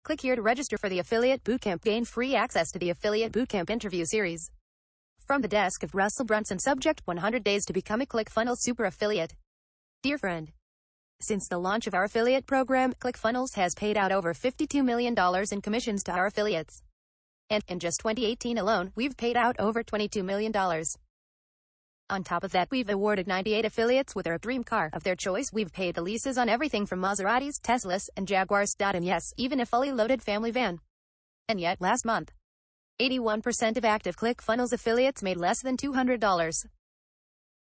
Click here to register for the Affiliate Bootcamp. Gain free access to the Affiliate Bootcamp interview series. From the desk of Russell Brunson. Subject: 100 days to become a Clickfunnels super affiliate. Dear friend, since the launch of our affiliate program, Clickfunnels has paid out over $52 million in commissions to our affiliates. And in just 2018 alone, we've paid out over $22 million. On top of that, we've awarded 98 affiliates with their dream car of their choice. We've paid the leases on everything from Maseratis, Teslas, and Jaguars. And yes, even a fully loaded family van. And yet, last month, 81% of active Clickfunnels affiliates made less than $200.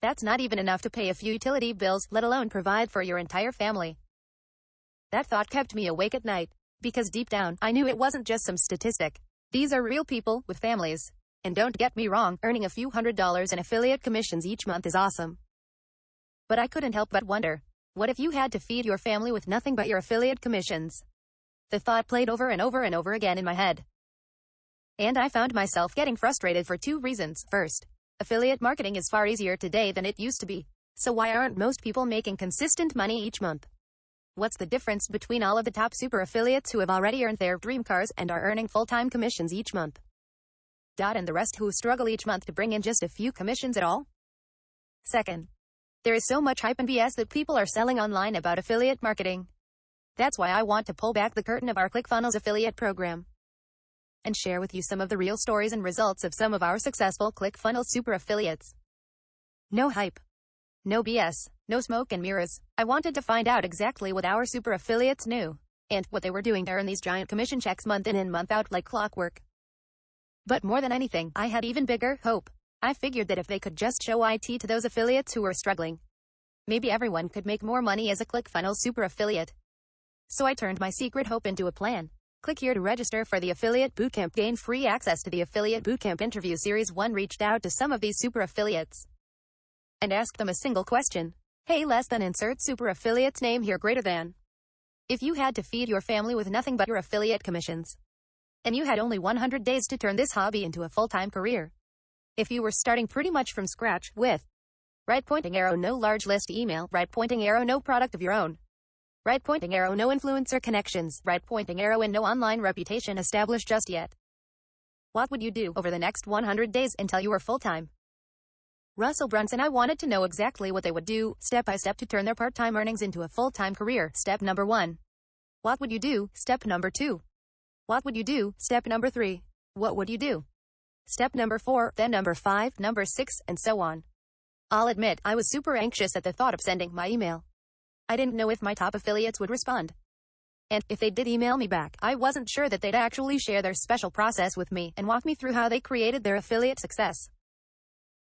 That's not even enough to pay a few utility bills, let alone provide for your entire family. That thought kept me awake at night, because deep down, I knew it wasn't just some statistic. These are real people with families. And don't get me wrong, earning a few $100s in affiliate commissions each month is awesome. But I couldn't help but wonder, what if you had to feed your family with nothing but your affiliate commissions? The thought played over and over and over again in my head. And I found myself getting frustrated for two reasons. First, affiliate marketing is far easier today than it used to be. So why aren't most people making consistent money each month? What's the difference between all of the top super affiliates who have already earned their dream cars and are earning full-time commissions each month? And the rest who struggle each month to bring in just a few commissions at all? Second, there is so much hype and BS that people are selling online about affiliate marketing. That's why I want to pull back the curtain of our Clickfunnels affiliate program and share with you some of the real stories and results of some of our successful Clickfunnels super affiliates. No hype, no BS, no smoke and mirrors. I wanted to find out exactly what our super affiliates knew and what they were doing to earn these giant commission checks month in and month out like clockwork. But more than anything, I had even bigger hope. I figured that if they could just show IT to those affiliates who were struggling, maybe everyone could make more money as a Clickfunnels super affiliate. So I turned my secret hope into a plan. Click here to register for the Affiliate Bootcamp. Gain free access to the Affiliate Bootcamp interview series. 1. Reached out to some of these super affiliates and asked them a single question. Hey, less than insert super affiliate's name here greater than. If you had to feed your family with nothing but your affiliate commissions, and you had only 100 days to turn this hobby into a full-time career. If you were starting pretty much from scratch, with right pointing arrow no large list email, right pointing arrow no product of your own, right pointing arrow no influencer connections, right pointing arrow and no online reputation established just yet, what would you do over the next 100 days until you were full-time? Russell Brunson. I wanted to know exactly what they would do, step by step, to turn their part-time earnings into a full-time career. Step number 1. What would you do? Step number 2. What would you do? Step number 3. What would you do? Step number 4, then number 5, number 6, and so on. I'll admit, I was super anxious at the thought of sending my email. I didn't know if my top affiliates would respond. And if they did email me back, I wasn't sure that they'd actually share their special process with me and walk me through how they created their affiliate success.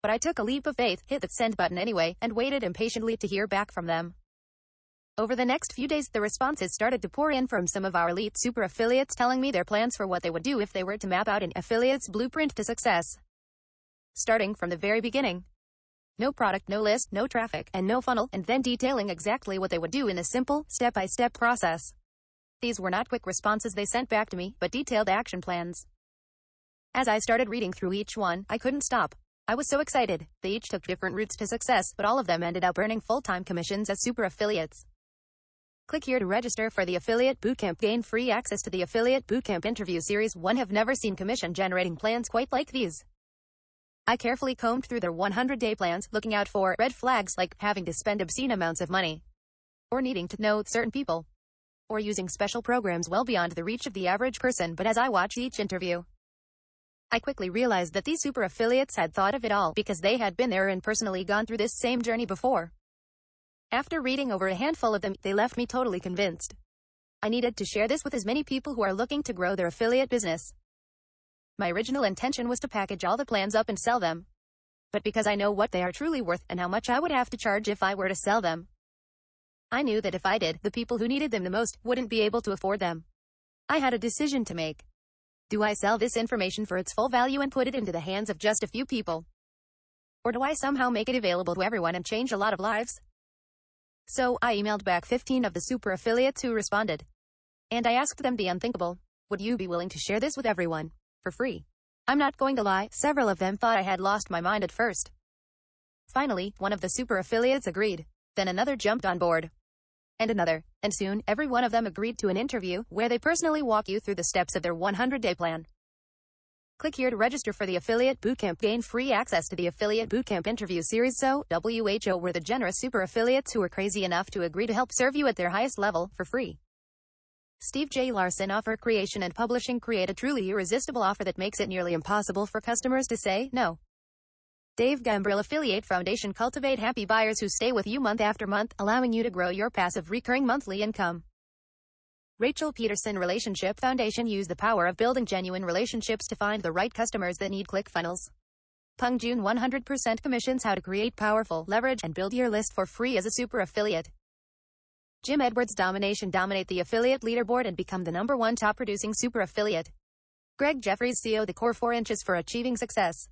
But I took a leap of faith, hit the send button anyway, and waited impatiently to hear back from them. Over the next few days, the responses started to pour in from some of our elite super affiliates, telling me their plans for what they would do if they were to map out an affiliate's blueprint to success. Starting from the very beginning. No product, no list, no traffic, and no funnel, and then detailing exactly what they would do in a simple, step-by-step process. These were not quick responses they sent back to me, but detailed action plans. As I started reading through each one, I couldn't stop. I was so excited. They each took different routes to success, but all of them ended up earning full-time commissions as super affiliates. Click here to register for the Affiliate Bootcamp. Gain free access to the Affiliate Bootcamp interview series. 1. Have never seen commission-generating plans quite like these. I carefully combed through their 100-day plans, looking out for red flags like having to spend obscene amounts of money, or needing to know certain people, or using special programs well beyond the reach of the average person. But as I watched each interview, I quickly realized that these super affiliates had thought of it all, because they had been there and personally gone through this same journey before. After reading over a handful of them, they left me totally convinced. I needed to share this with as many people who are looking to grow their affiliate business. My original intention was to package all the plans up and sell them. But because I know what they are truly worth and how much I would have to charge if I were to sell them, I knew that if I did, the people who needed them the most wouldn't be able to afford them. I had a decision to make. Do I sell this information for its full value and put it into the hands of just a few people? Or do I somehow make it available to everyone and change a lot of lives? So, I emailed back 15 of the super affiliates who responded. And I asked them the unthinkable. Would you be willing to share this with everyone, for free? I'm not going to lie, several of them thought I had lost my mind at first. Finally, one of the super affiliates agreed. Then another jumped on board. and another, and soon, every one of them agreed to an interview, where they personally walk you through the steps of their 100-day plan. Click here to register for the Affiliate Bootcamp. Gain free access to the Affiliate Bootcamp interview series. So, WHO were the generous super affiliates who were crazy enough to agree to help serve you at their highest level, for free. Steve J. Larson Offer Creation and Publishing create a truly irresistible offer that makes it nearly impossible for customers to say no. Dave Gambrill Affiliate Foundation cultivate happy buyers who stay with you month after month, allowing you to grow your passive recurring monthly income. Rachel Peterson Relationship Foundation use the power of building genuine relationships to find the right customers that need ClickFunnels. Peng Jun 100% commissions how to create powerful leverage and build your list for free as a super affiliate. Jim Edwards Dominate the affiliate leaderboard and become the #1 top producing super affiliate. Greg Jeffries CEO the core 4 inches for achieving success.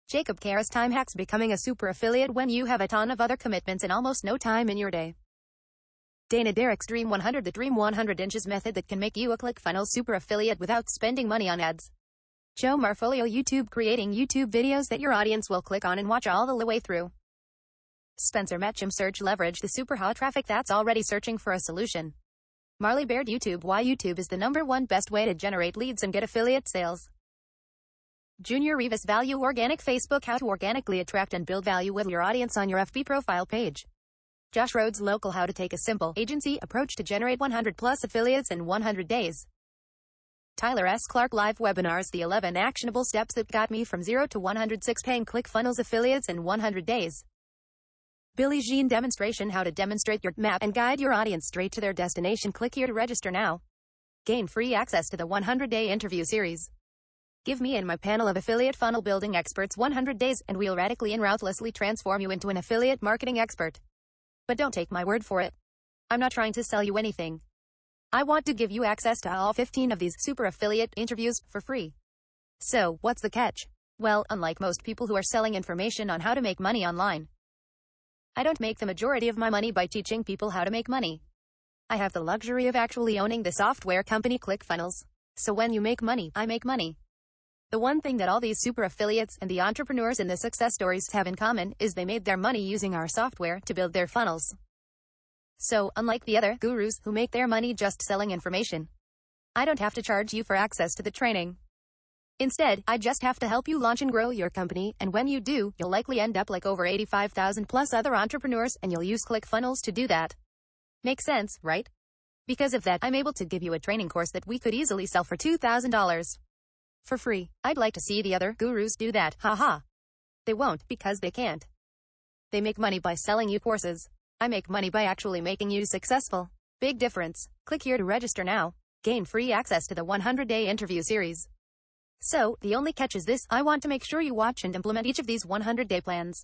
Jacob Karras time hacks becoming a super affiliate when you have a ton of other commitments and almost no time in your day. Dana Derrick's Dream 100 the Dream 100 inches method that can make you a ClickFunnels super affiliate without spending money on ads. Joe Marfolio YouTube creating YouTube videos that your audience will click on and watch all the way through. Spencer Metcham Search leverage the super hot traffic that's already searching for a solution. Marley Baird YouTube why YouTube is the #1 best way to generate leads and get affiliate sales. Junior Rivas Value Organic Facebook how to organically attract and build value with your audience on your FB profile page. Josh Rhodes Local how to take a simple agency approach to generate 100+ affiliates in 100 days. Tyler S. Clark Live Webinars the 11 actionable steps that got me from 0 to 106 paying ClickFunnels affiliates in 100 days. Billie Jean Demonstration how to demonstrate your map and guide your audience straight to their destination. Click here to register now. Gain free access to the 100-day interview series. Give me and my panel of affiliate funnel building experts 100 days and we'll radically and ruthlessly transform you into an affiliate marketing expert. But don't take my word for it. I'm not trying to sell you anything. I want to give you access to all 15 of these super affiliate interviews for free. So, what's the catch? Well, unlike most people who are selling information on how to make money online, I don't make the majority of my money by teaching people how to make money. I have the luxury of actually owning the software company ClickFunnels. So when you make money, I make money. The one thing that all these super affiliates and the entrepreneurs in the success stories have in common is they made their money using our software to build their funnels. So, unlike the other gurus who make their money just selling information, I don't have to charge you for access to the training. Instead, I just have to help you launch and grow your company, and when you do, you'll likely end up like over 85,000 plus other entrepreneurs, and you'll use ClickFunnels to do that. Makes sense, right? Because of that, I'm able to give you a training course that we could easily sell for $2,000. For free. I'd like to see the other gurus do that, haha. They won't, because they can't. They make money by selling you courses. I make money by actually making you successful. Big difference. Click here to register now. Gain free access to the 100-day interview series. So, the only catch is this, I want to make sure you watch and implement each of these 100-day plans.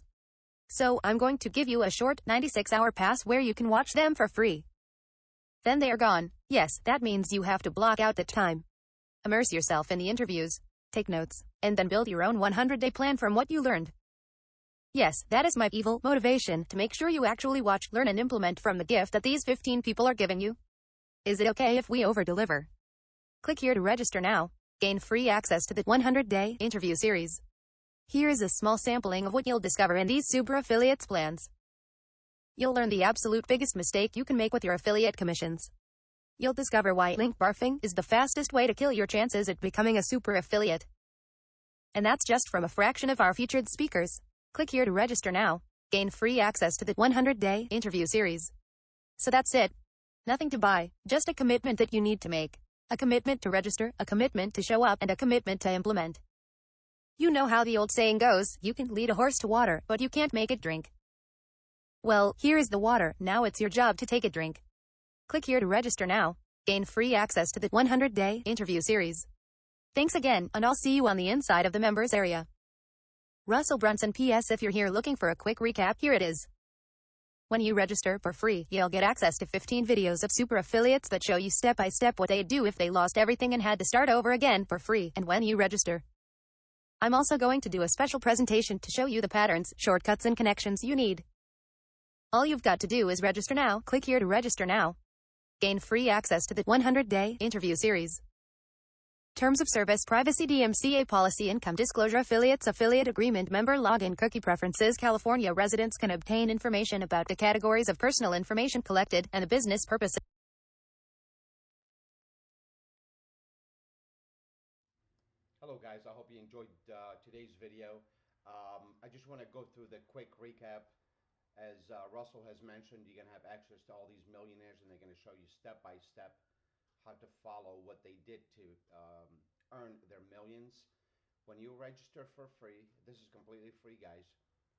So, I'm going to give you a short, 96-hour pass where you can watch them for free. Then they are gone. Yes, that means you have to block out that time. Immerse yourself in the interviews, take notes, and then build your own 100-day plan from what you learned. Yes, that is my evil motivation, to make sure you actually watch, learn and implement from the gift that these 15 people are giving you. Is it okay if we over-deliver? Click here to register now. Gain free access to the 100-day interview series. Here is a small sampling of what you'll discover in these super affiliates plans. You'll learn the absolute biggest mistake you can make with your affiliate commissions. You'll discover why link barfing is the fastest way to kill your chances at becoming a super affiliate. And that's just from a fraction of our featured speakers. Click here to register now. Gain free access to the 100-day interview series. So that's it. Nothing to buy, just a commitment that you need to make. A commitment to register, a commitment to show up, and a commitment to implement. You know how the old saying goes, you can lead a horse to water, but you can't make it drink. Well, here is the water, now it's your job to take a drink. Click here to register now. Gain free access to the 100-day interview series. Thanks again, and I'll see you on the inside of the members area. Russell Brunson PS if you're here looking for a quick recap, here it is. When you register for free, you'll get access to 15 videos of super affiliates that show you step by step what they'd do if they lost everything and had to start over again for free, and when you register. I'm also going to do a special presentation to show you the patterns, shortcuts and connections you need. All you've got to do is register now. Click here to register now. Gain free access to the 100-day interview series. Terms of Service, Privacy, DMCA Policy, Income Disclosure, Affiliates, Affiliate Agreement, Member Login, Cookie Preferences. California residents can obtain information about the categories of personal information collected and the business purpose. Hello guys, I hope you enjoyed today's video. I just want to go through the quick recap. As Russell has mentioned, you're going to have access to all these millionaires and they're going to show you step by step how to follow what they did to earn their millions. When you register for free, this is completely free guys,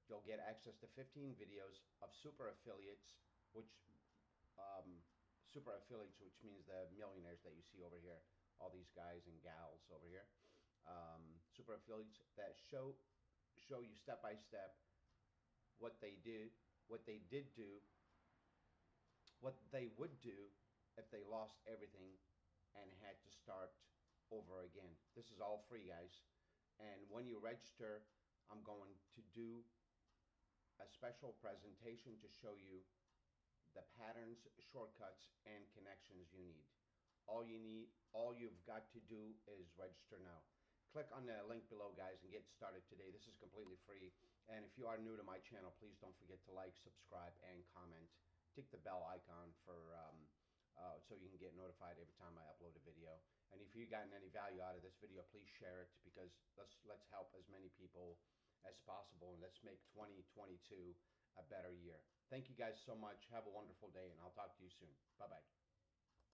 you'll get access to 15 videos of super affiliates, which which means the millionaires that you see over here, all these guys and gals over here, super affiliates that show you step by step what they did, what they did do, what they would do if they lost everything and had to start over again. This is all free, guys. And when you register, I'm going to do a special presentation to show you the patterns, shortcuts, and connections you need. All you've got to do is register now. Click on the link below, guys, and get started today. This is completely free. And if you are new to my channel, please don't forget to like, subscribe, and comment. Tick the bell icon for so you can get notified every time I upload a video. And if you've gotten any value out of this video, please share it, because let's help as many people as possible, and let's make 2022 a better year. Thank you guys so much. Have a wonderful day, and I'll talk to you soon. Bye-bye.